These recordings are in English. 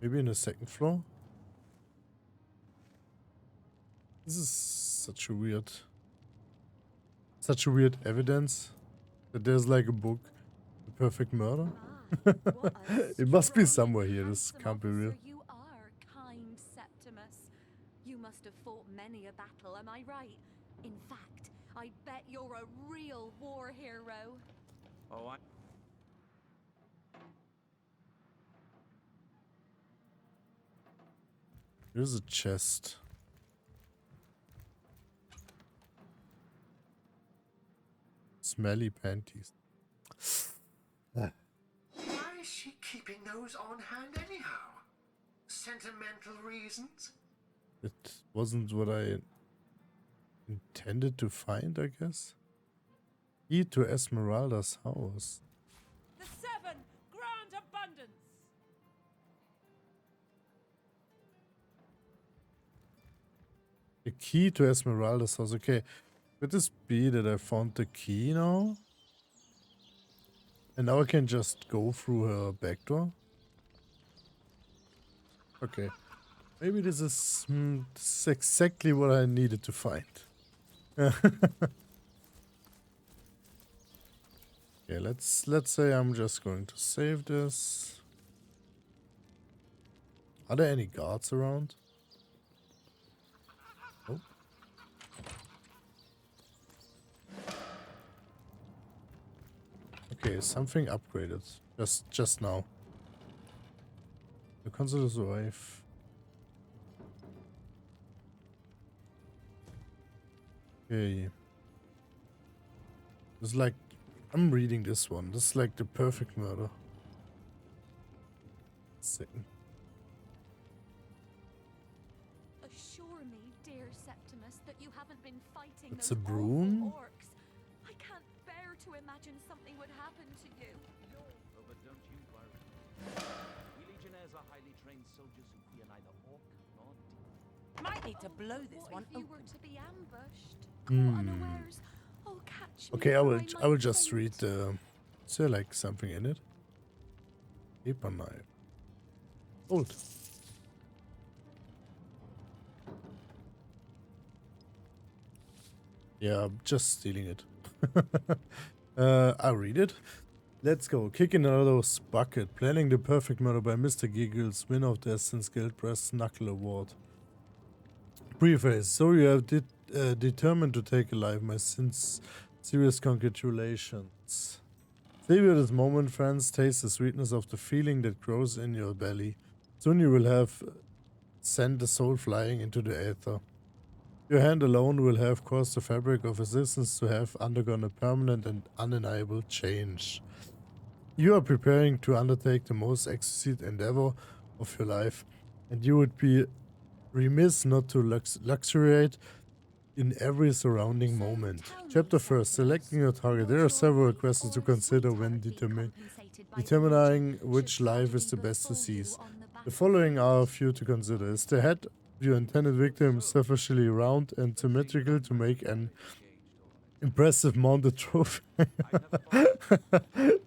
Maybe in the second floor? This is such a weird evidence that there's like a book, The Perfect Murder. It must be somewhere here. This can't be real. You are, kind Septimus. You must have fought many a battle, am I right? In fact, I bet you're a real war hero. Oh, Here's a chest. Smelly panties. Why is she keeping those on hand anyhow? Sentimental reasons? It wasn't what I intended to find, I guess. Key to Esmeralda's house. The 7 grand abundance. The key to Esmeralda's house. Okay. Could this be that I found the key now? And now I can just go through her back door? Okay. Maybe this is exactly what I needed to find. Okay, let's say I'm just going to save this. Are there any guards around? Oh. Okay, something upgraded. Just now. The consular's wife. Okay. It's like I'm reading this one. This is like the perfect murder. Second. Assure me, dear Septimus, that you haven't been fighting It's those a broom? awful orcs. I can't bear to imagine something would happen to you. oh, but don't you worry. We legionnaires are highly trained soldiers who fear neither orc nor demon. Might need to blow this What one if you open. were to be ambushed? Caught unawares? Oh, catch me. Okay, I or will might just faint. read the. Is there like something in it? Paper knife. Old. Yeah, I'm just stealing it. I'll read it. Let's go. Kicking Another's bucket. Planning the perfect murder by Mr. Giggles. Winner of the Essence Guild Brass Knuckle Award. Preface. So you have determined to take a life. My serious congratulations. Savor this moment, friends. Taste the sweetness of the feeling that grows in your belly. Soon you will have sent the soul flying into the aether. Your hand alone will have caused the fabric of existence to have undergone a permanent and undeniable change. You are preparing to undertake the most exquisite endeavor of your life, and you would be remiss not to luxuriate in every surrounding moment. Chapter 1. Selecting your target. There are several questions to consider when determining which life is the best to seize. The following are a few to consider. Is the head of your intended victim sufficiently round and symmetrical to make an impressive mounted trophy?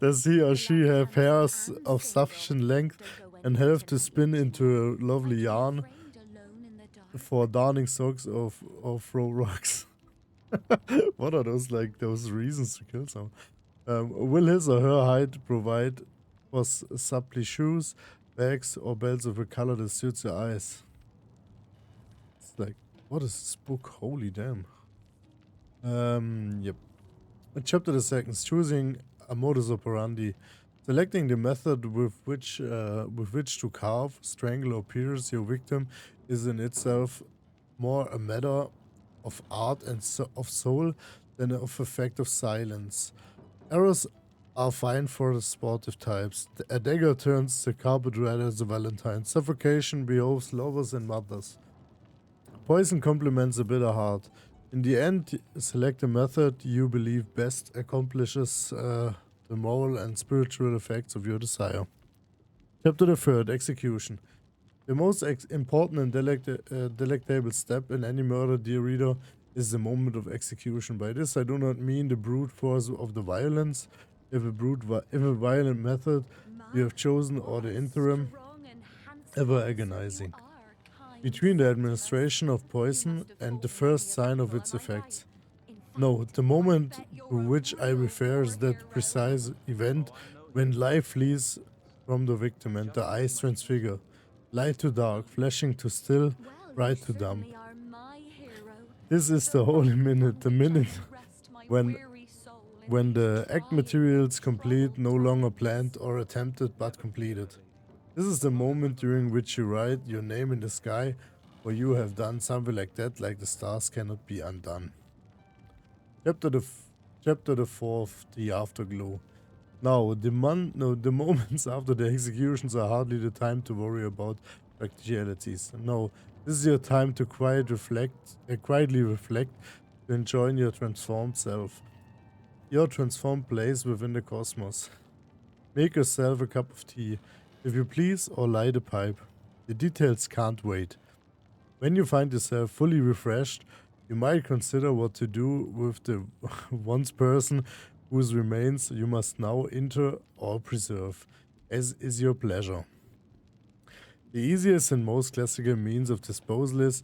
Does he or she have hairs of sufficient length and have to spin into a lovely yarn for darning socks or throw rocks? What are those, like, those reasons to kill someone? Will his or her height provide for supply shoes, bags, or belts of a color that suits your eyes? It's like, what is this book? Holy damn. Yep. Chapter the 2. Choosing a modus operandi. Selecting the method with which to carve, strangle, or pierce your victim is in itself more a matter of art and of soul than of effect of silence. Arrows are fine for the sportive types. A dagger turns the carpet red as a valentine. Suffocation behoves lovers and mothers. Poison complements the bitter heart. In the end, select a method you believe best accomplishes the moral and spiritual effects of your desire. Chapter the 3. Execution. The most important and delectable step in any murder, dear reader, is the moment of execution. By this I do not mean the brute force of the violence, if a violent method you have chosen, or the interim ever agonizing. So you are kind, Between the Septimus. administration of You poison must have and the fought many first a sign of battle, its am I right? effects. In No, fact, the I moment bet you're to a which I real refer is war that hero. precise event Oh, I know when you. life flees from the victim and the Just eyes much transfigure. Light to dark, flashing to still, Well, you bright to dumb. certainly are my hero. This is The the holy light minute, the on which I minute can rest my when weary soul in when these the act trying, materials complete, troubled no longer times. planned or attempted but Never fear, completed. lady. This is the As long as moment I'm during alive. which you write your name in the sky, where you have done something like that, like the stars cannot be undone. Chapter the fourth, the afterglow. Now, the moments after the executions are hardly the time to worry about practicalities. No, this is your time to quietly reflect, to enjoy your transformed self, your transformed place within the cosmos. Make yourself a cup of tea, if you please, or light a pipe. The details can't wait. When you find yourself fully refreshed, you might consider what to do with the once person whose remains you must now inter or preserve, as is your pleasure. The easiest and most classical means of disposal is,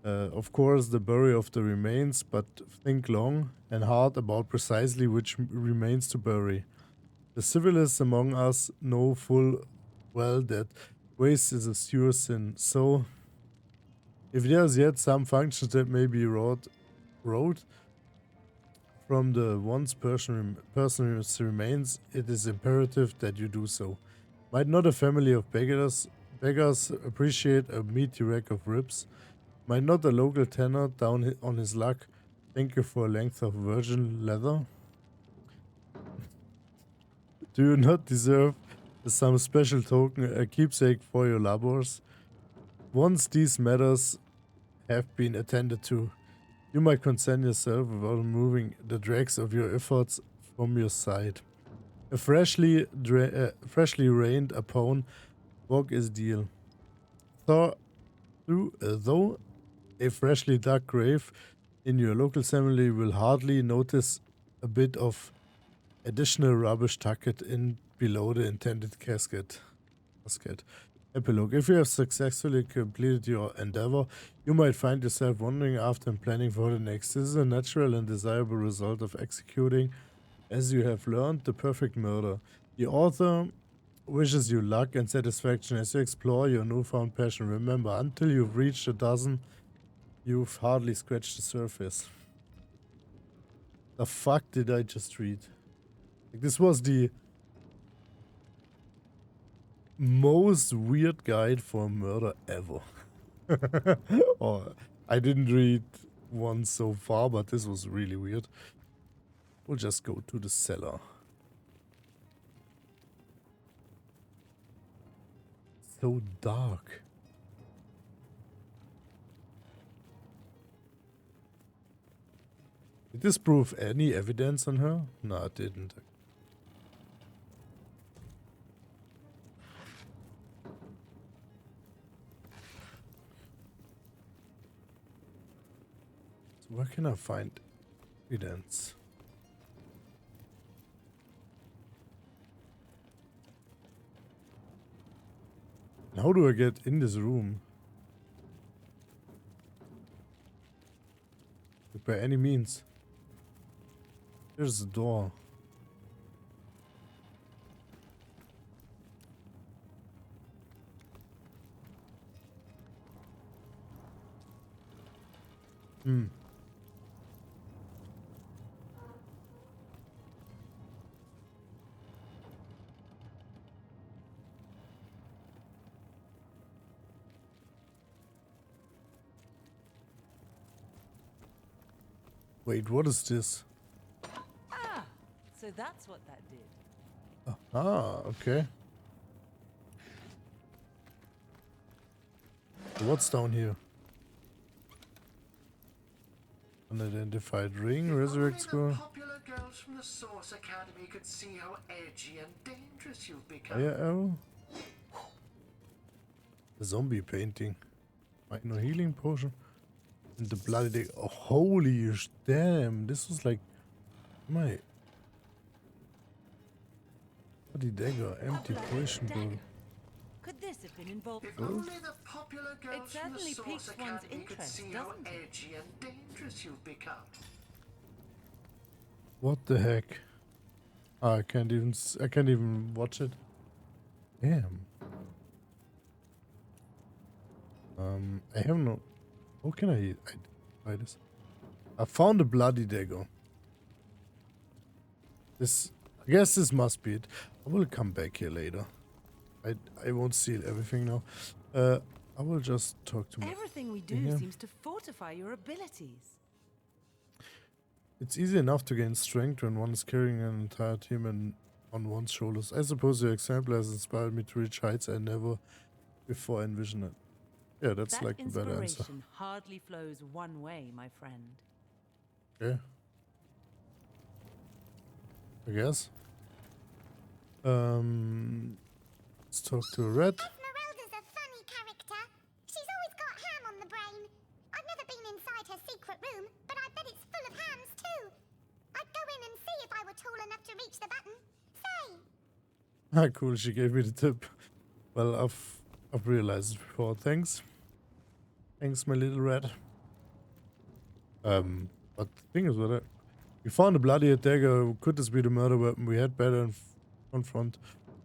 of course, the burial of the remains, but think long and hard about precisely which remains to bury. The civilists among us know full well that waste is a sure sin, so if there's yet some functions that may be wrote from the once person's remains, it is imperative that you do so. Might not a family of beggars appreciate a meaty rack of ribs? Might not a local tanner down on his luck thank you for a length of virgin leather? Do you not deserve some special token, a keepsake for your labors? Once these matters have been attended to, you might concern yourself without removing the dregs of your efforts from your side. A freshly rained upon walk is deal. Though a freshly dug grave in your local family will hardly notice a bit of additional rubbish tucked in below the intended casket. Epilogue. If you have successfully completed your endeavor, you might find yourself wondering after and planning for the next. This is a natural and desirable result of executing, as you have learned, the perfect murder. The author wishes you luck and satisfaction as you explore your newfound passion. Remember, until you've reached a dozen, you've hardly scratched the surface. The fuck did I just read? Like, this was the most weird guide for a murder ever. Or I didn't read one so far, but this was really weird. We'll just go to the cellar. So dark. Did this prove any evidence on her? No, it didn't. So where can I find evidence? How do I get in this room? By any means. There's the door. Wait, what is this? Ah, so that's what that did. Ah, okay. So what's down here? Unidentified ring, resurrect Only score. the popular girls from the Source Academy could see how edgy and dangerous you've become. Fire arrow. The zombie painting. No healing potion. And the bloody dagger. Oh, holy damn. This was like my bloody dagger. Empty potion bowl. Could this have been involved? If only the popular girls from the certainly Source piques one's Academy could interest, see how doesn't it? edgy and dangerous you've become. What the heck? I can't even. I can't even watch it. Damn. I have no. How can I buy this? I found a bloody dagger. This. I guess this must be it. I will come back here later. I won't steal everything now. I will just talk to my. Everything we do Yeah. seems to fortify your abilities. It's easy enough to gain strength when one is carrying an entire team on one's shoulders. I suppose your example has inspired me to reach heights I never before envisioned it. Yeah, that's That like the better answer. inspiration hardly flows one way, my friend. Okay. I guess. Let's talk to Red. Esmeralda's a funny character. She's always got ham on the brain. I've never been inside her secret room, but I bet it's full of hams too. I'd go in and see if I were tall enough to reach the button. Say! Ah, cool. She gave me the tip. Well, I've realized it before. Thanks. Thanks, my little rat. But the thing is with it, we found a bloody dagger. Could this be the murder weapon? We had better confront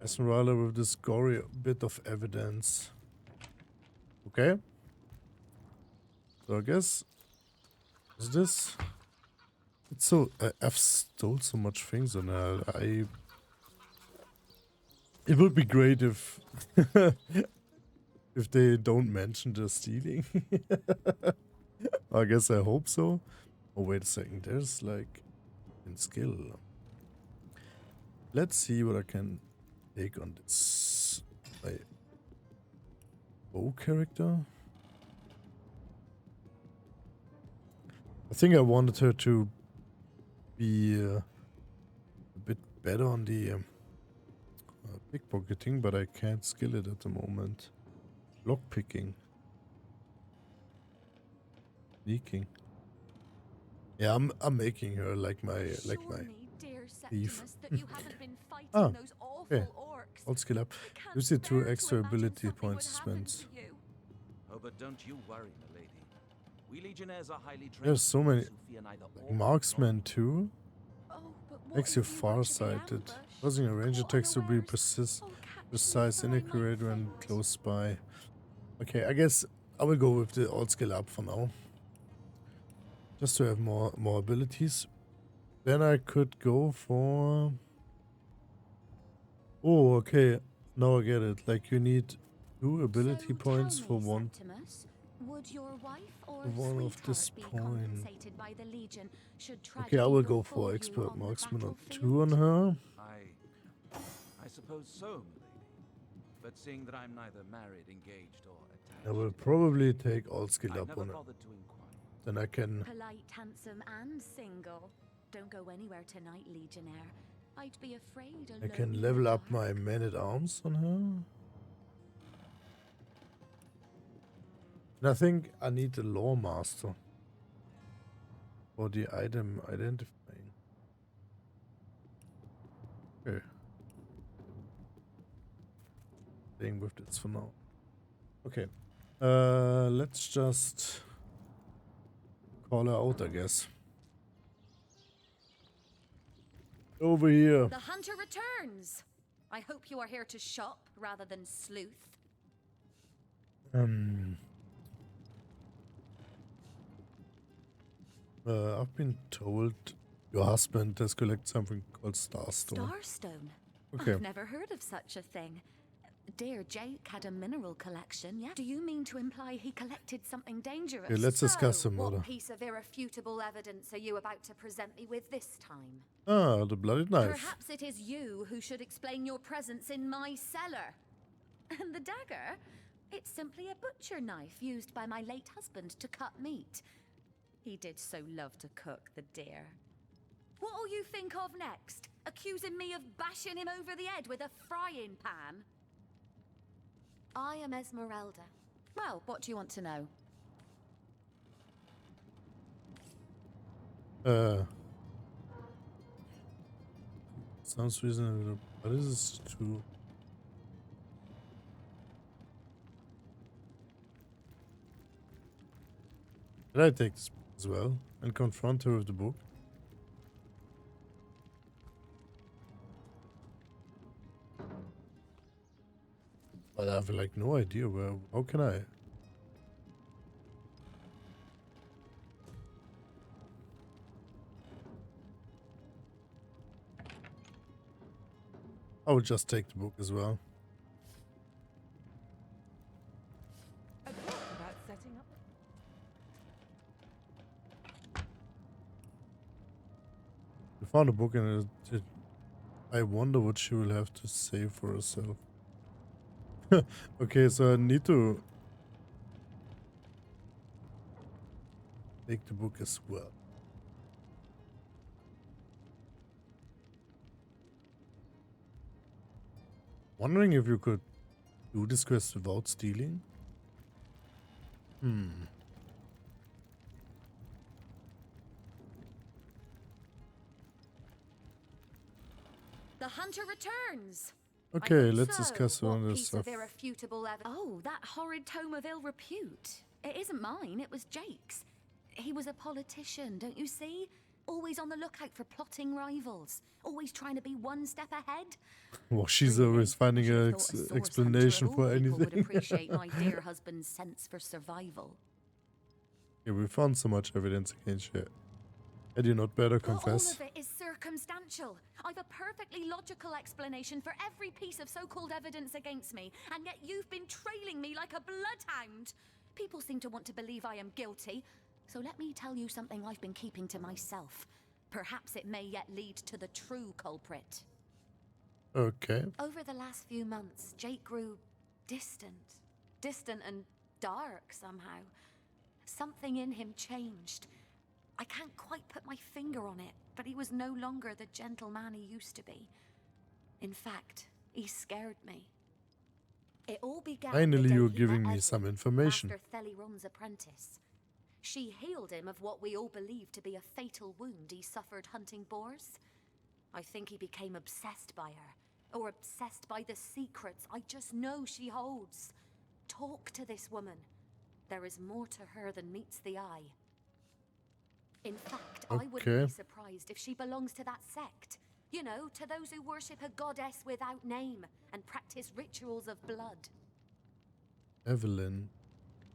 Esmeralda with this gory bit of evidence. Okay. So I guess is this? It's so I've stole so much things on her. It would be great if if they don't mention the stealing. I guess I hope so. Oh wait a second, there's like in skill. Let's see what I can take on this. My bow character. I think I wanted her to be a bit better on the pickpocketing, but I can't skill it at the moment. Lockpicking. Sneaking. Yeah, I'm making her like my Assure me, dear thief. Septimus, that you haven't been fighting Ah, those awful okay. orcs. I'll skill up. I can't Use the 2 bear extra to imagine ability something points would happen spent. to you. Oh, but don't you worry, milady. We legionnaires are highly trained. There's so many soldiers who fear neither orc marksmen too. Oh, but what Makes you if we were to be farsighted. ambushed? Causing a range Caught attacks to be unawares? Oh, catch me, precise, for I might inaccurate when faint. close by. Okay, I guess I will go with the alt skill up for now. Just to have more abilities. Then I could go for... Oh, okay. Now I get it. Like you need 2 ability So points tell for me, one. Would your wife or One of this sweetheart be point. compensated by the Legion should Okay, I will tragedy go befall for you expert on the marksman on 2 battlefield? on her. I suppose so, milady. But seeing that I'm neither married, engaged, or attached, I will probably take alt skill I up never on her. bothered to inquire. Then I can... Polite, handsome, and single. Don't go anywhere tonight, Legionnaire. I'd be afraid alone I can in level the up dark. my man-at-arms on her. And I think I need a lore master for the item identifying. Okay. Staying with this for now. Okay. Let's just call her out, I guess. Over here. The hunter returns. I hope you are here to shop rather than sleuth. I've been told your husband has collected something called Starstone. Starstone? Okay. I've never heard of such a thing. Dear Jake had a mineral collection, yeah? Do you mean to imply he collected something dangerous? Okay, let's discuss the So, murder. what piece of irrefutable evidence are you about to present me with this time? Ah, the bloody knife. Perhaps it is you who should explain your presence in my cellar. And the dagger? It's simply a butcher knife used by my late husband to cut meat. He did so love to cook, the dear. What'll you think of next? Accusing me of bashing him over the head with a frying pan? I am Esmeralda. Well, what do you want to know? Sounds reasonable, but this is true. Did I take this book as well and confront her with the book? But I have like no idea where. How can I? I would just take the book as well. A book about setting up. We found a book and I wonder what she will have to say for herself. Okay, so I need to take the book as well. Wondering if you could do this quest without stealing? The hunter returns. Okay, I think let's so. discuss What all this piece stuff. of irrefutable oh, that horrid tome of ill repute. It isn't mine, it was Jake's. He was a politician, don't you see? Always on the lookout for plotting rivals. Always trying to be one step ahead. Well, she's Really, always finding I should an have thought a source explanation hunter of for all people would anything. appreciate my dear husband's sense for survival. Yeah, we found so much evidence against you. Had you not better Well, all confess? of it is circumstantial. I've a perfectly logical explanation for every piece of so-called evidence against me, and yet you've been trailing me like a bloodhound. People seem to want to believe I am guilty, so let me tell you something I've been keeping to myself. Perhaps it may yet lead to the true culprit. Okay. Over the last few months, Jake grew distant. Distant and dark somehow. Something in him changed. I can't quite put my finger on it, but he was no longer the gentleman he used to be. In fact, he scared me. It all began Finally, the day you're he giving met me Evelyn, some information. Master Theliron's apprentice. She healed him of what we all believed to be a fatal wound he suffered hunting boars. I think he became obsessed by her, or obsessed by the secrets I just know she holds. Talk to this woman. There is more to her than meets the eye. In fact, I wouldn't Okay. be surprised if she belongs to that sect. You know, to those who worship a goddess without name and practice rituals of blood. Evelyn.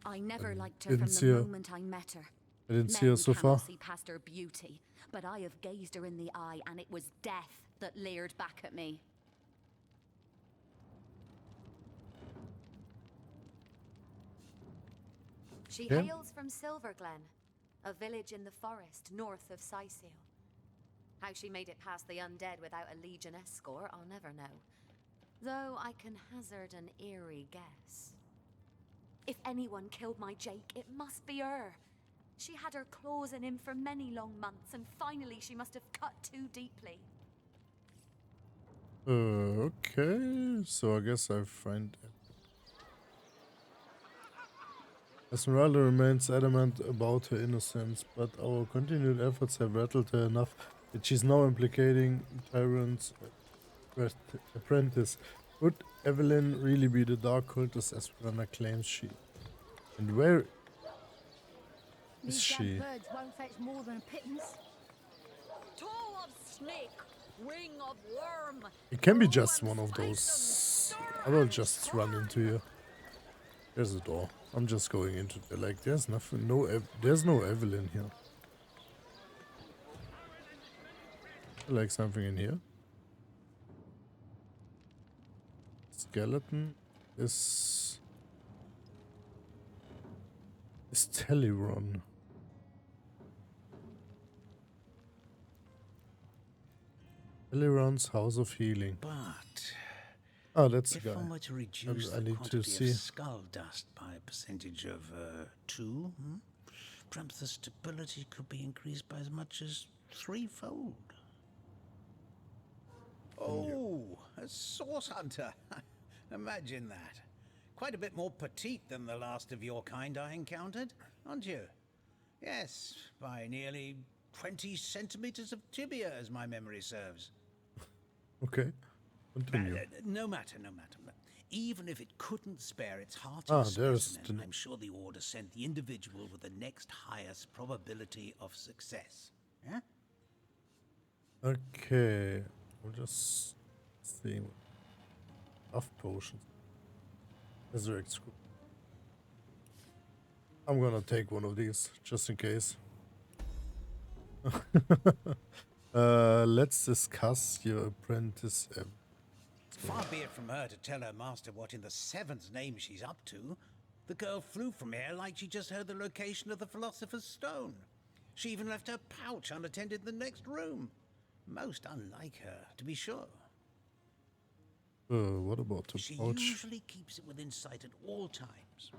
I never liked her didn't from see the her. moment I met her. I didn't see her so cannot far. see past her beauty, but I have gazed her in the eye, and it was death that leered back at me. She Yeah. hails from Silverglen, a village in the forest north of Syseal. How she made it past the undead without a legion escort, I'll never know. Though I can hazard an eerie guess. If anyone killed my Jake, it must be her. She had her claws in him for many long months, and finally she must have cut too deeply. Okay, so I guess I find Esmeralda remains adamant about her innocence, but our continued efforts have rattled her enough that she's now implicating Tyrant's apprentice. Would Evelyn really be the dark cultist Esmeralda claims she? And where is These she? damn birds won't fetch more than a pittance. Toe of snake, wing of worm. It can be just one of those. I will just run into you. There's a door. I'm just going into the like. There's nothing. There's no Evelyn here. Like something in here. Skeleton is Theliron. Theliron's House of Healing. But Oh, that's the if guy. one were to reduce I the need to quantity see. of skull dust by a percentage of 2, perhaps the stability could be increased by as much as 3-fold. Oh, a source hunter. Imagine that. Quite a bit more petite than the last of your kind I encountered, aren't you? Yes, by nearly 20 centimeters of tibia, as my memory serves. Okay. Continue. No matter. even if it couldn't spare its heart, there's I'm sure the order sent the individual with the next highest probability of success. Yeah? Okay, we'll just see. Buff potions. Resurrect screw. I'm gonna take one of these just in case. Let's discuss your apprentice. Far be it from her to tell her master what in the seven's name she's up to. The girl flew from here like she just heard the location of the Philosopher's Stone. She even left her pouch unattended in the next room. Most unlike her, to be sure. What about the She pouch? usually keeps it within sight at all times.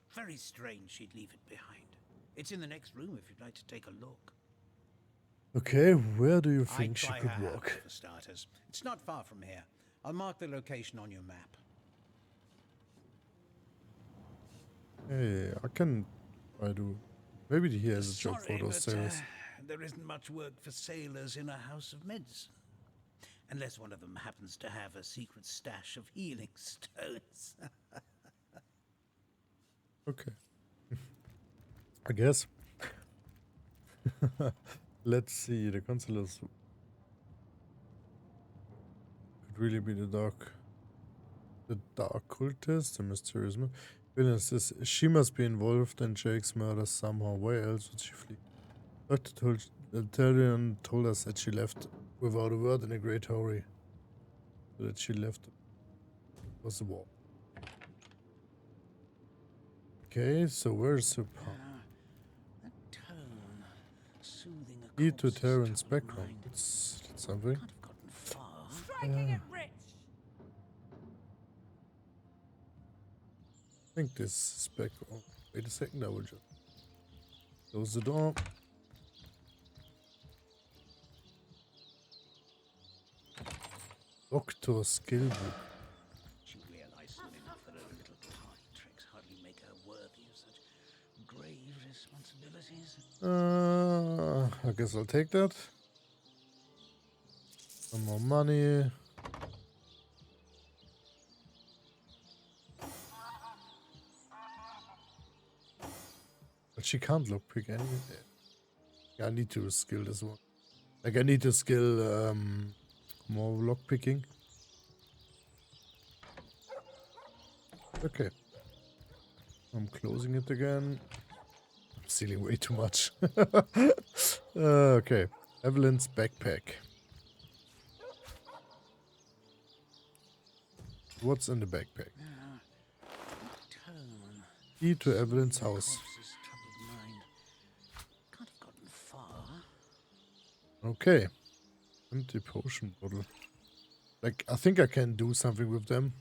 Very strange she'd leave it behind. It's in the next room if you'd like to take a look. Okay, where do you I'd think she try could her walk? house for starters. It's not far from here. I'll mark the location on your map. Hey, I can try to. Maybe he has a job for Sorry, those but, sailors. there isn't much work for sailors in a house of medicine. Unless one of them happens to have a secret stash of healing stones. Okay. I guess. Let's see. The counselors could really be the dark cultist, the mysterious man. Williams says she must be involved in Jake's murder somehow. Where else would she flee? Dr. Talion told us that she left without a word in a great hurry. So that she left was the war. Okay, so where's her path? That tone, soothing a Key to corpse's Terran's troubled background. mind. That's something. Can't have gotten far. Striking it rich! I think this is background. Wait a second, I will just close the door. Doctor skill book. She realizes enough that her little party tricks hardly make her worthy of such grave responsibilities. I guess I'll take that. Some more money. But she can't lockpick anything. I need to skill this one. Like I need to skill more lockpicking. Okay. I'm closing it again. I'm stealing way too much. Okay. Evelyn's backpack. What's in the backpack? Tone, Key to Evelyn's house. corpse's troubled mind. Can't have gotten far. Okay. Empty potion bottle. Like, I think I can do something with them.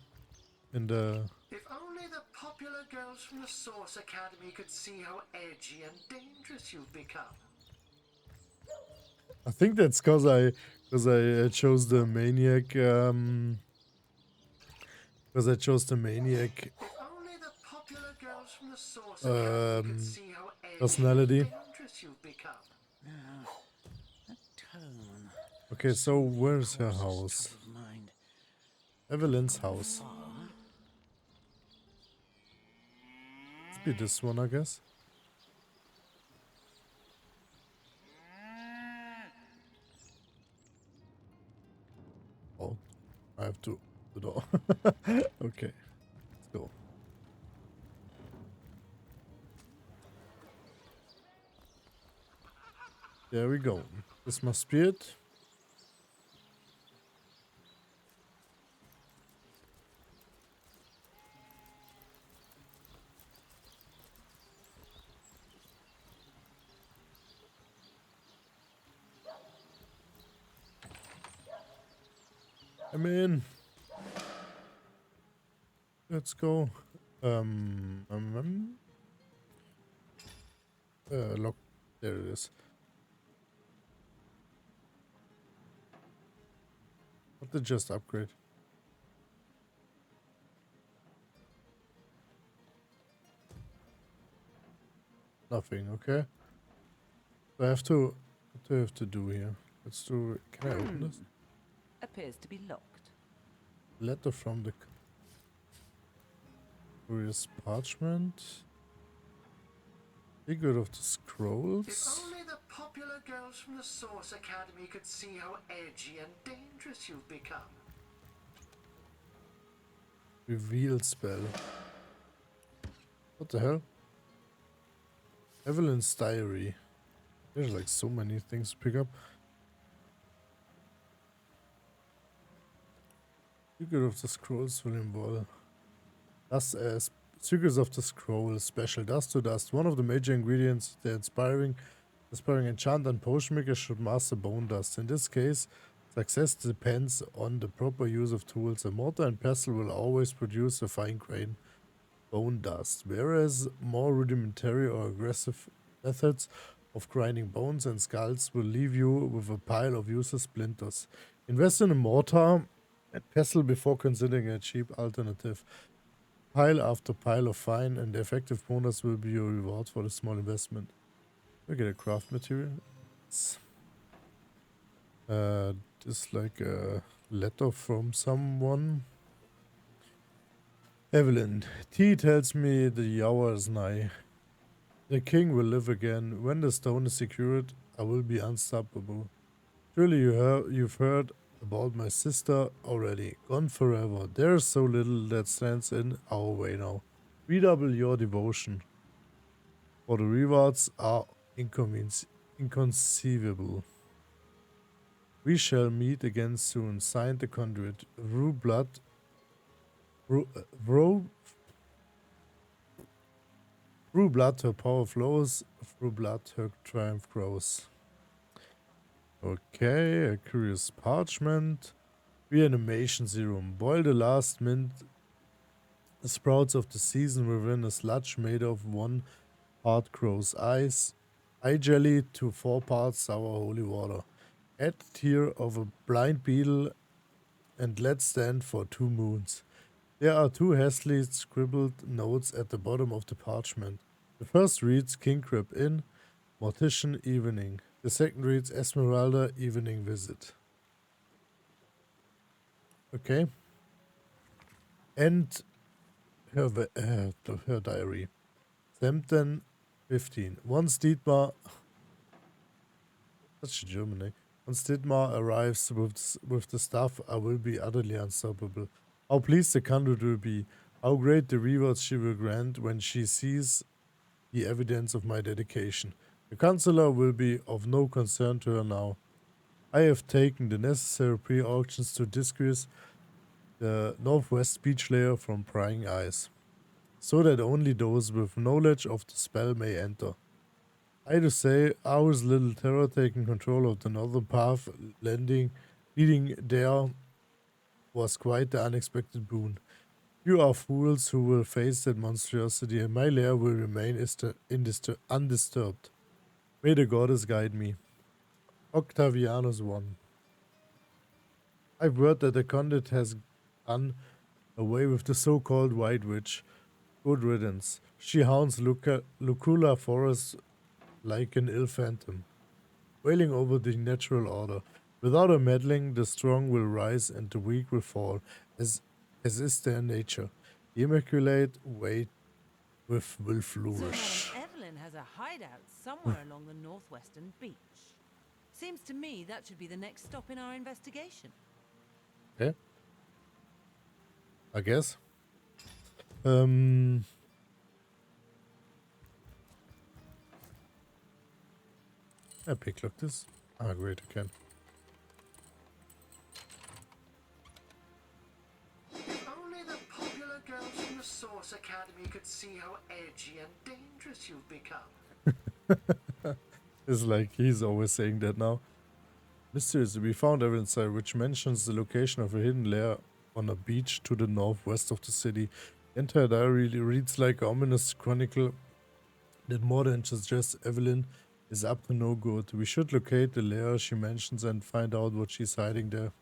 In the... If only the popular girls from the Source Academy could see how edgy and dangerous you've become. I think that's cause I chose the maniac, because I chose the maniac If only the popular girls from the Source Academy could see how edgy personality. and dangerous you've become. That tone, Okay, so where's her corpse's house? troubled mind. Evelyn's house. Far. Must be this one, I guess. Oh, I have to the door. Okay, let's go. There we go. This must be it. I'm in. Let's go. Lock. There it is. What did just upgrade? Nothing. Okay. So I have to. What do I have to do here? Let's do. Can I open this? Appears to be locked. Letter from the. Curious parchment. Secret of the If Scrolls. only the popular girls from the Source Academy could see how edgy and dangerous you've become. Reveal spell. What the hell? Evelyn's diary. There's like so many things to pick up. Secret of the Scrolls will involve dust as Secrets of the Scroll special dust to dust. One of the major ingredients, the inspiring enchant and potion maker should master bone dust. In this case, success depends on the proper use of tools. A mortar and pestle will always produce a fine grain bone dust, whereas more rudimentary or aggressive methods of grinding bones and skulls will leave you with a pile of useless splinters. Invest in a mortar and pestle before considering a cheap alternative. Pile after pile of fine and effective bone dust will be your reward for the small investment. We get a craft material. This like a letter from someone. Evelyn, tea tells me the hour is nigh. The king will live again. When the stone is secured, I will be unstoppable. Surely you've heard about my sister already. Gone forever. There is so little that stands in our way now. Redouble your devotion, for the rewards are inconceivable. We shall meet again soon. Signed, the conduit. Through blood her power flows, through blood her triumph grows. Okay, a curious parchment. Reanimation serum. Boil the last mint sprouts of the season within a sludge made of 1 part crow's eyes, eye jelly to 4 parts sour holy water. Add tear of a blind beetle and let stand for 2 moons. There are 2 hastily scribbled notes at the bottom of the parchment. The first reads King Crab Inn, Mortician Evening. The second reads Esmeralda Evening Visit. Okay. And her diary. Sempton 15. Once Dietmar... Such a German name. Once Dietmar arrives with the stuff, I will be utterly unstoppable. How pleased the candidate will be. How great the rewards she will grant when she sees the evidence of my dedication. The Chancellor will be of no concern to her now. I have taken the necessary pre-auctions to disguise the northwest beach layer from prying eyes, so that only those with knowledge of the spell may enter. I do say, ours little terror taking control of the northern path leading there was quite the unexpected boon. You are fools who will face that monstrosity, and my lair will remain undisturbed. May the goddess guide me. Octavianus 1. I've heard that the conduit has done away with the so-called White Witch. Good riddance. She haunts Lucula Forest like an ill phantom, wailing over the natural order. Without her meddling, the strong will rise and the weak will fall, as is their nature. The immaculate way will flourish. So Evelyn has a hideout somewhere along the northwestern beach. Seems to me that should be the next stop in our investigation. Okay. I guess. I pick look this. Ah, great, I can. If only the popular girls from the Source Academy could see how edgy and dangerous you've become. It's like he's always saying that now. Mysteriously, we found evidence which mentions the location of a hidden lair on a beach to the northwest of the city. The entire diary reads like an ominous chronicle that more than just Evelyn is up to no good. We should locate the lair she mentions and find out what she's hiding there.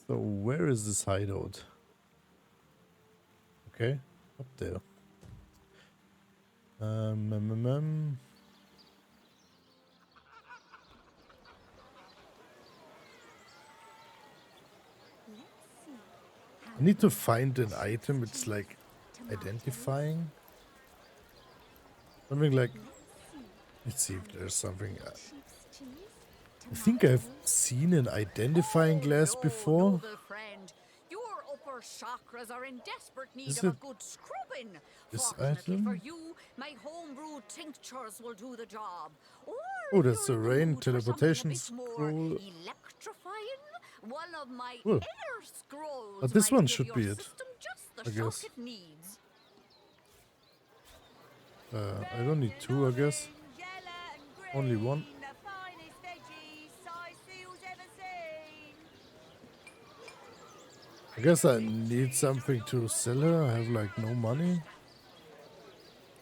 So where is this hideout? Okay, up there. I need to find an item. It's like identifying. Something like. Let's see if there's something. I think I've seen an identifying glass before. Noble friend, your upper chakras are in desperate need Is of a it good scrubbing. this Fortunately for item? you, my homebrewed tinctures will do the job. Or Oh, if that's you're a in the rain mood for something a teleportation bit more scroll. electrifying, one of my Cool. air scrolls But this might one give should your be it, system just the I shock guess. it needs. I don't need two, I guess. Only one. The finest veggies size seals ever seen. I guess I need something to sell her. I have like no money.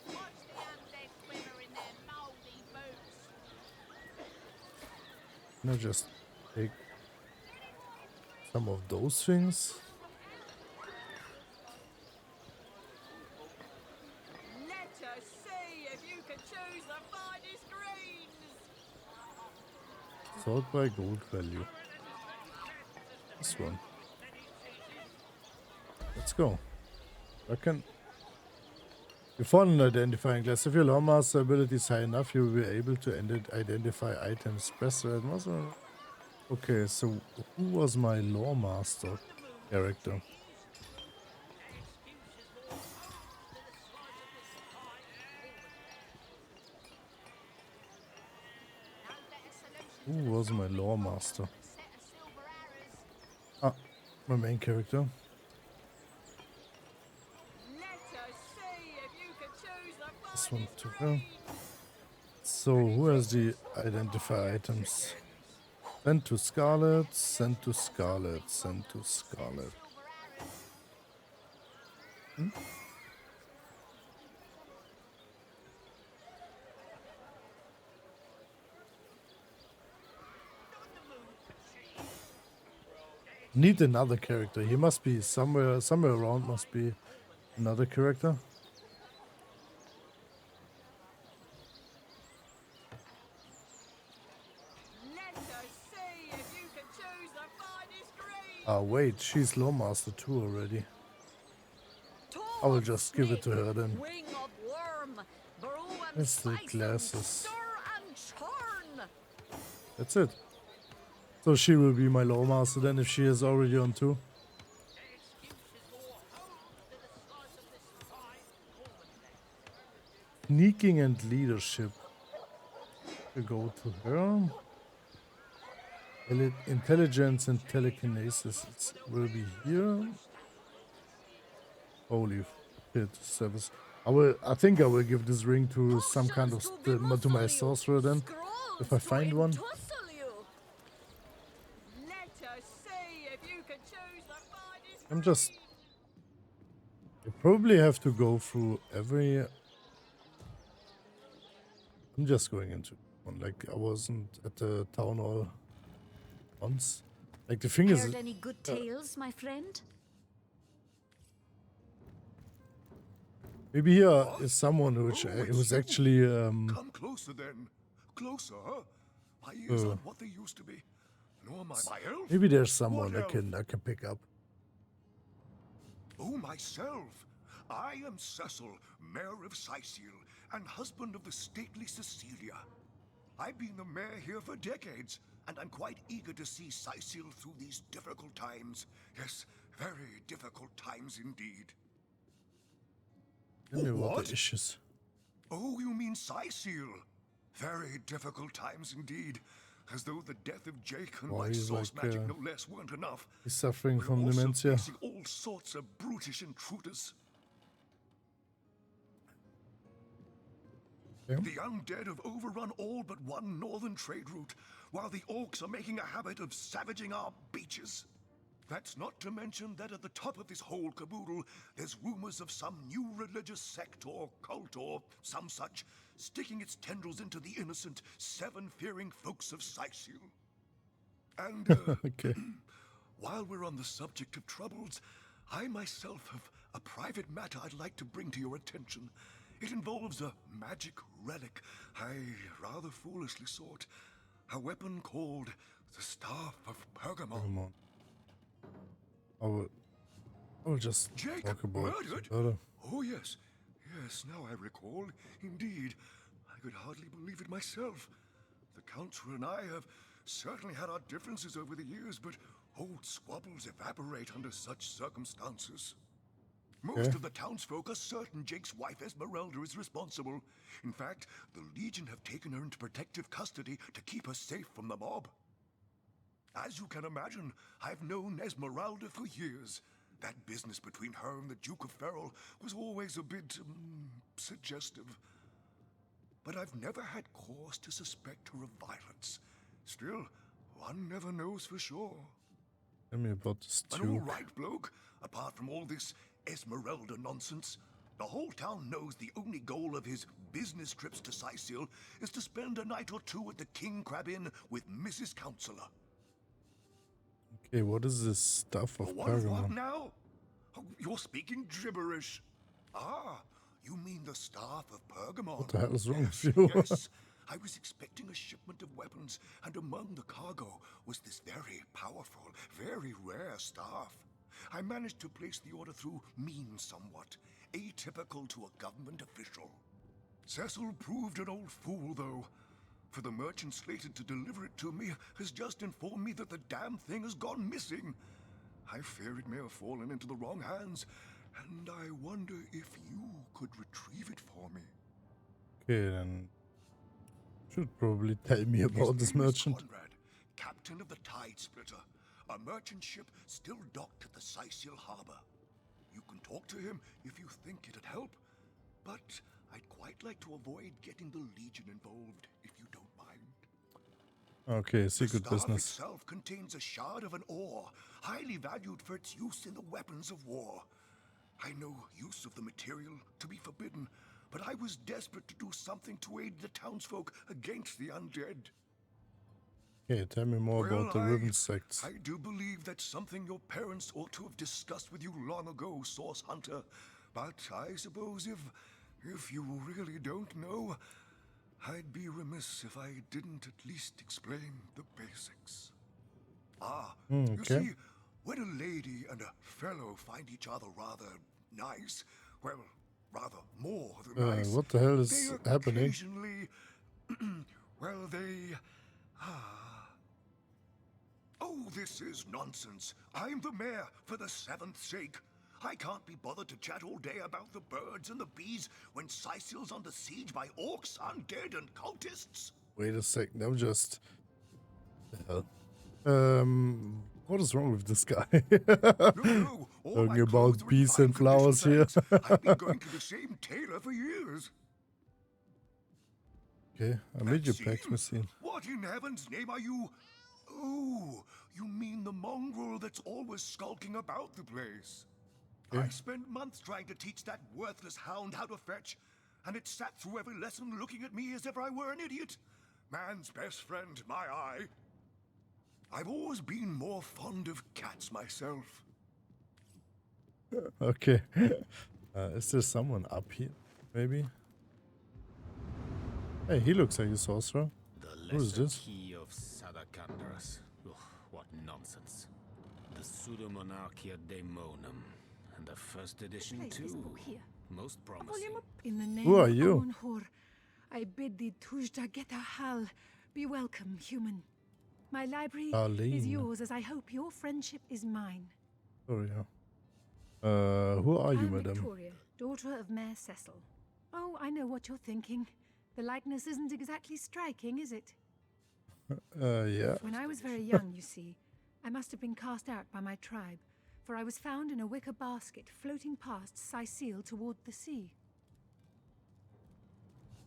Watch the undead quiver in their mouldy boots. Can I just take some of those things? Let us see if you can choose the finest greens. Sort by gold value. This one. Let's go. I can. You found an identifying glass. If your lore master ability is high enough, you will be able to identify items. Press red muscle. Okay, so who was my lore master character? Who was my lore master? Ah, my main character. This one to go. So who has the identify items? Send to Scarlet, send to Scarlet, send to Scarlet. Hmm? Need another character. He must be somewhere around must be another character. Ah, wait, she's Lawmaster too already. I will just give it to her then. That's the glasses. That's it. So she will be my Lawmaster then if she is already on 2. Sneaking and leadership. We go to her. Intelligence and telekinesis will be here. Holy shit, service. I think I will give this ring to some kind of to my sorcerer then, if I find one. I'm just. You probably have to go through every. I'm just going into one. Like I wasn't at the town hall once. Like the thing is. Heard any good tales, my friend? Maybe here is someone which it was actually. Come closer then. Closer. My ears aren't what they used to be. Nor my elf. Maybe there's someone I can pick up. Oh, myself. I am Cecil, Mayor of Sicil, and husband of the stately Cecilia. I've been the mayor here for decades, and I'm quite eager to see Sicil through these difficult times. Yes, very difficult times indeed. Tell me what the issues. Oh, you mean Sicil? Very difficult times indeed. As though the death of Jake and my source magic no less weren't enough. He's suffering from also dementia. Facing all sorts of brutish intruders. Okay. The undead have overrun all but one northern trade route, while the orcs are making a habit of savaging our beaches. That's not to mention that at the top of this whole caboodle, there's rumors of some new religious sect or cult or some such sticking its tendrils into the innocent, seven-fearing folks of Sicil. And, okay. While we're on the subject of troubles, I myself have a private matter I'd like to bring to your attention. It involves a magic relic I rather foolishly sought. A weapon called the Staff of Pergamon. I'll just Jake talk about murdered? murder. Oh, yes. Yes, now I recall. Indeed. I could hardly believe it myself. The Council and I have certainly had our differences over the years, but old squabbles evaporate under such circumstances. Most of the townsfolk are certain Jake's wife Esmeralda is responsible. In fact, the Legion have taken her into protective custody to keep her safe from the mob. As you can imagine, I've known Esmeralda for years. That business between her and the Duke of Ferrol was always a bit suggestive. But I've never had cause to suspect her of violence. Still, one never knows for sure. Tell me about this An Duke. all-right bloke, apart from all this Esmeralda nonsense. The whole town knows the only goal of his business trips to Sicil is to spend a night or two at the King Crab Inn with Mrs. Counselor. Okay, what is this stuff of What Pergamon? now? Oh, you're speaking gibberish. Ah, you mean the staff of Pergamon? What the hell is wrong Yes, with you? yes. I was expecting a shipment of weapons, and among the cargo was this very powerful, very rare staff. I managed to place the order through means somewhat, atypical to a government official. Cecil proved an old fool, though. For the merchant slated to deliver it to me has just informed me that the damn thing has gone missing. I fear it may have fallen into the wrong hands, and I wonder if you could retrieve it for me. Okay, then should probably tell me about this His name is merchant. Conrad, captain of the Tide Splitter, a merchant ship still docked at the Sicil harbor. You can talk to him if you think it'd help, but I'd quite like to avoid getting the Legion involved, if you don't mind. Okay, secret The staff business. itself contains a shard of an ore, highly valued for its use in the weapons of war. I know use of the material to be forbidden, but I was desperate to do something to aid the townsfolk against the undead. Okay, tell me more about the ribbon sects. I do believe that's something your parents ought to have discussed with you long ago, Source Hunter. But I suppose if you really don't know, I'd be remiss if I didn't at least explain the basics. You okay. see, when a lady and a fellow find each other rather nice, well, rather more than nice, What the hell is they happening? occasionally, well, they, Oh, this is nonsense. I'm the mayor for the 7th sake. I can't be bothered to chat all day about the birds and the bees when Sicil's under siege by orcs, undead, and cultists. Wait a second, I'm just... The hell? What is wrong with this guy? No, all my Talking clothes about are in bees fine and flowers here. condition, thanks. I've been going to the same tailor for years. Okay, a media Maxine? pack machine. What in heaven's name are you? Oh, you mean the mongrel that's always skulking about the place. Yeah. I spent months trying to teach that worthless hound how to fetch, and it sat through every lesson looking at me as if I were an idiot. Man's best friend, my eye. I've always been more fond of cats myself. Okay. Is there someone up here? Maybe? Hey, he looks like a sorcerer. The Who is lesser this? key of Sadakandras. Ugh, what nonsense. The Pseudomonarchia Daemonum. And the first edition Place this too. book here. Most Volume promising. up. In the name Who are of you? Amun-Hor, I bid thee Tujda Geta Hal. Be welcome, human. My library Arlene. is yours, as I hope your friendship is mine. Oh, yeah. Who are you, I'm madam? Victoria, daughter of Mayor Cecil. Oh, I know what you're thinking. The likeness isn't exactly striking, is it? Yeah. When I was very young, you see, I must have been cast out by my tribe, for I was found in a wicker basket floating past Sicil toward the sea.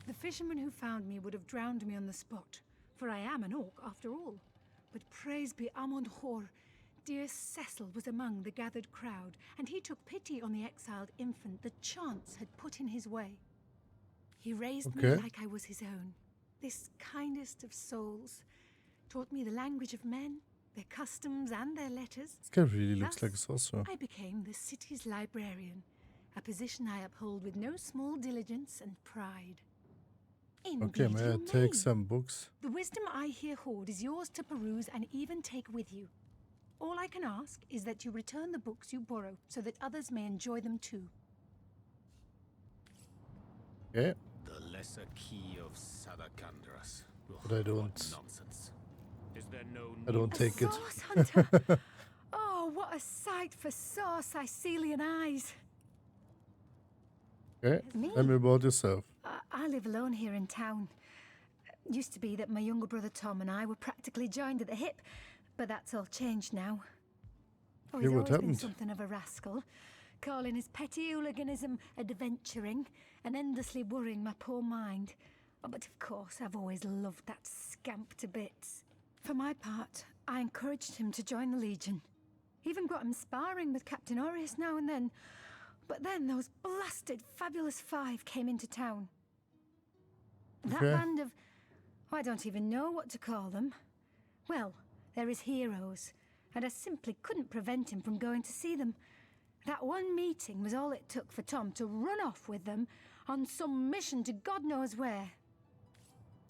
The fisherman who found me would have drowned me on the spot, for I am an orc after all. But praise be Amun-Hor, dear Cecil was among the gathered crowd, and he took pity on the exiled infant that chance had put in his way. He raised me Okay. like I was his own. This kindest of souls taught me the language of men, their customs, and their letters. This guy really looks Thus, like a sorcerer. I became the city's librarian, a position I uphold with no small diligence and pride. Okay, Indeed, may I you take some books? The wisdom I here hoard is yours to peruse and even take with you. All I can ask is that you return the books you borrow so that others may enjoy them too. Okay. The lesser key of Sadakandras. But I What don't. nonsense. Is there no I don't need- take it. Source Hunter! Oh, what a sight for sore Sicilian eyes. Okay. Me? Tell me about yourself. I live alone here in town. Used to be that my younger brother Tom and I were practically joined at the hip, but that's all changed now. Oh, Yeah, he's what always been happened? something of a rascal, calling his petty hooliganism adventuring and endlessly worrying my poor mind. Oh, but of course, I've always loved that scamp to bits. For my part, I encouraged him to join the Legion. Even got him sparring with Captain Aureus now and then. But then those blasted Fabulous Five came into town. That Okay. band of... I don't even know what to call them. Well, they're his heroes, and I simply couldn't prevent him from going to see them. That one meeting was all it took for Tom to run off with them on some mission to God knows where.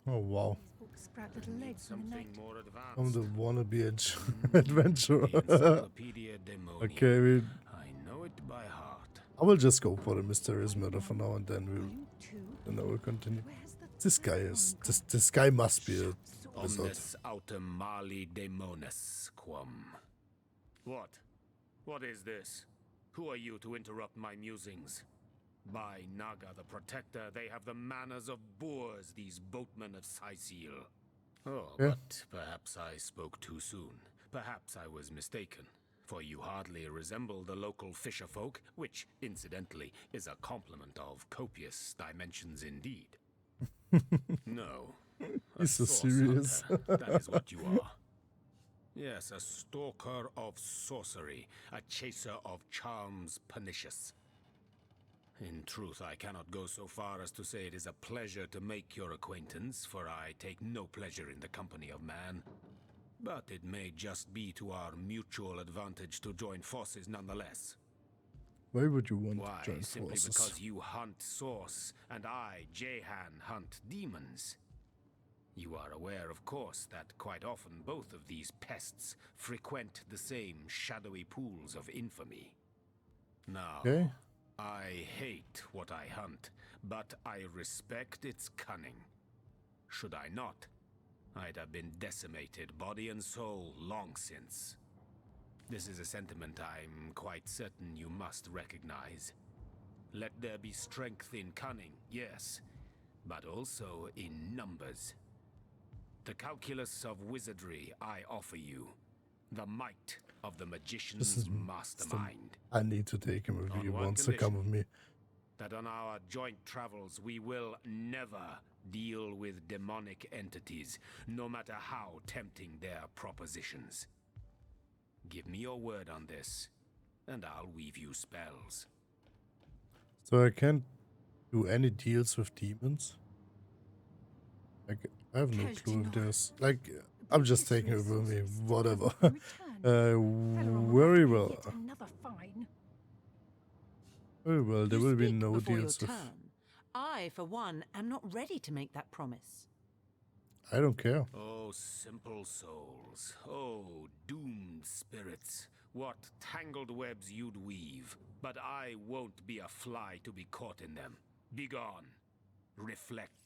Oh wow. These books sprout little legs in the Something night. more advanced. I'm the wannabe adventurer. The Encyclopedia Daemonium. Okay, I know it by heart. I will just go for the mysterious murder for now, and then Volume 2. I will continue. Where's the This guy third is one this guy must be a gone? wizard. Omnes autem mali daemonis quam. What? What is this? Who are you to interrupt my musings? By Naga the Protector, they have the manners of boors, these boatmen of Sicile. Oh, Yeah. but perhaps I spoke too soon. Perhaps I was mistaken. For you hardly resemble the local fisher folk, which, incidentally, is a compliment of copious dimensions indeed. No. a He's so source serious. hunter, that is what you are. Yes, a stalker of sorcery, a chaser of charms pernicious. In truth, I cannot go so far as to say it is a pleasure to make your acquaintance, for I take no pleasure in the company of man. But it may just be to our mutual advantage to join forces nonetheless. Why would you want Why, to join simply forces? because you hunt source, and I, Jehan, hunt demons. You are aware, of course, that quite often both of these pests frequent the same shadowy pools of infamy. Now, Okay. I hate what I hunt, but I respect its cunning. Should I not, I'd have been decimated, body and soul, long since. This is a sentiment I'm quite certain you must recognize. Let there be strength in cunning, yes, but also in numbers. The calculus of wizardry I offer you, the might of the magician's mastermind. I need to take him with On you. He one wants to come with me. That on our joint travels we will never deal with demonic entities, no matter how tempting their propositions. Give me your word on this, and I'll weave you spells. So I can't do any deals with demons? Like, I have no clue if there's... Like, I'm just taking it with me. Whatever. Very well. Another fine. Very well, there You will be speak no before your deals with... turn. I, for one, am not ready to make that promise. I don't care. Oh, simple souls. Oh, doomed spirits. What tangled webs you'd weave. But I won't be a fly to be caught in them. Begone. Reflect.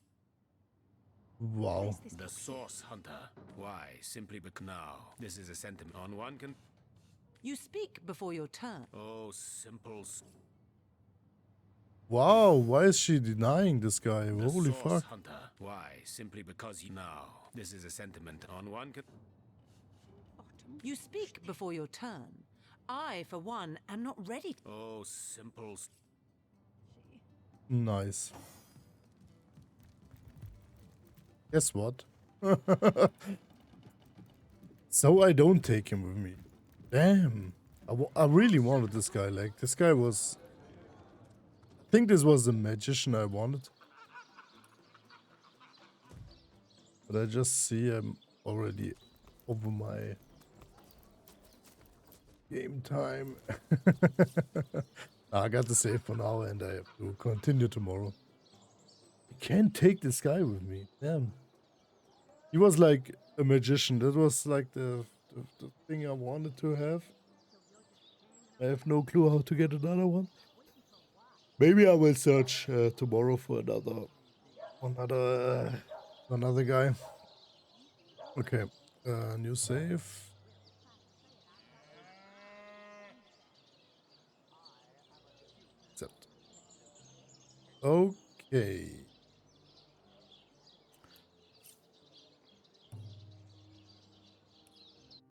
Wow. The Source Hunter. Why? Simply because now. This is a sentiment on one can... You speak before your turn. Oh, simple... Wow, why is she denying this guy? The Holy Source fuck. Hunter. Why? Simply because you now. This is a sentiment on one can... You speak before your turn. I, for one, am not ready. Oh, simple... Nice. Guess what? So I don't take him with me. Damn. I really wanted this guy. Like, this guy was... I think this was the magician I wanted. But I just see I'm already over my game time. I got to save for now and I have to continue tomorrow. I can't take this guy with me. Damn. He was like a magician. That was like the the thing I wanted to have. I have no clue how to get another one. Maybe I will search tomorrow for another guy. Okay, new save. Accept. Okay.